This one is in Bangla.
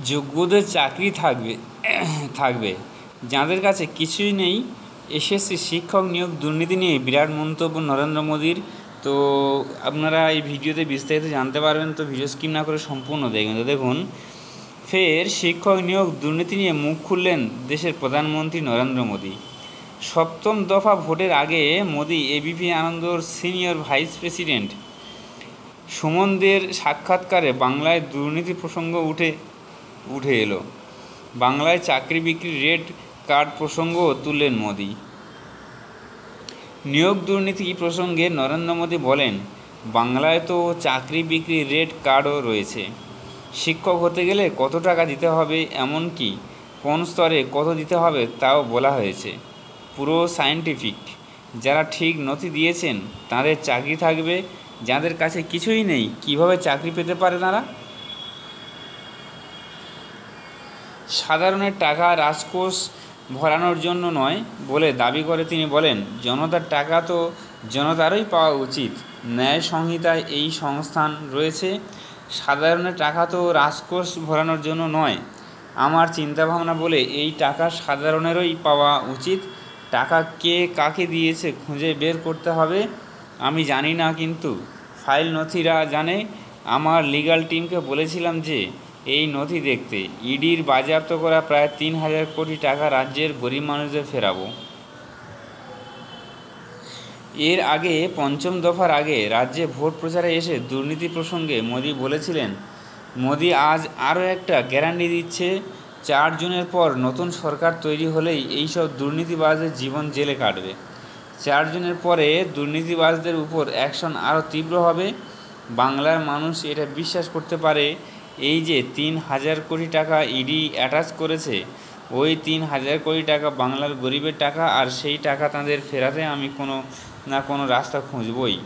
যোগ্যদের চাকরি থাকবে, যাদের কাছে কিছুই নেই। এসএসসি শিক্ষক নিয়োগ দুর্নীতি নিয়ে বিরাট মন্তব্য নরেন্দ্র মোদীর। তো আপনারা এই ভিডিওতে বিস্তারিত জানতে পারবেন, তো ভিডিও স্কিপ না করে সম্পূর্ণ দেখবেন। তো দেখুন, ফের শিক্ষক নিয়োগ দুর্নীতি নিয়ে মুখ খুললেন দেশের প্রধানমন্ত্রী নরেন্দ্র মোদী। সপ্তম দফা ভোটের আগে মোদী এবিপি আনন্দর সিনিয়র ভাইস প্রেসিডেন্ট সুমনদের সাক্ষাৎকারে বাংলায় দুর্নীতি প্রসঙ্গ উঠে এলো। বাংলায় চাকরি বিক্রির রেড কার্ড প্রসঙ্গও তুললেন মোদী। নিয়োগ দুর্নীতি প্রসঙ্গে নরেন্দ্র মোদী বলেন, বাংলায় তো চাকরি বিক্রির রেড কার্ডও রয়েছে। শিক্ষক হতে গেলে কত টাকা দিতে হবে, এমনকি কোন স্তরে কত দিতে হবে তাও বলা হয়েছে। পুরো সায়েন্টিফিক। যারা ঠিক নথি দিয়েছেন তাদের চাকরি থাকবে, যাদের কাছে কিছুই নেই কিভাবে চাকরি পেতে পারে তারা? সাধারণের টাকা রাজকোষ ভরানোর জন্য নয় বলে দাবি করে তিনি বলেন, জনতার টাকা তো জনতারই পাওয়া উচিত। ন্যায় সংহিতায় এই সংস্থান রয়েছে। সাধারণের টাকা তো রাজকোষ ভরানোর জন্য নয়। আমার চিন্তাভাবনা বলে এই টাকা সাধারণেরই পাওয়া উচিত। টাকা কে কাকে দিয়েছে খুঁজে বের করতে হবে। আমি জানি না, কিন্তু ফাইল নথিরা জানে। আমার লিগ্যাল টিমকে বলেছিলাম যে এই নথি দেখতে। ইডির বাজেয়াপ্ত করা প্রায় ৩,০০০ কোটি টাকা রাজ্যের গরিব মানুষদের ফেরাবো। এর আগে পঞ্চম দফার আগে রাজ্যে ভোট প্রচারে এসে দুর্নীতি প্রসঙ্গে মোদী বলেছিলেন, মোদী আজ আরও একটা গ্যারান্টি দিচ্ছে, ৪ জুনের পর নতুন সরকার তৈরি হলেই এইসব দুর্নীতিবাজদের জীবন জেলে কাটবে। ৪ জুনের পরে দুর্নীতিবাজদের উপর অ্যাকশন আরও তীব্র হবে। বাংলার মানুষ এটা বিশ্বাস করতে পারে, এই যে ৩,০০০ কোটি টাকা ইডি অ্যাটাচ করেছে, ওই ৩,০০০ কোটি টাকা বাংলার গরিবের টাকা, আর সেই টাকা তাদের ফেরাতে আমি কোনো না কোনো রাস্তা খুঁজবই।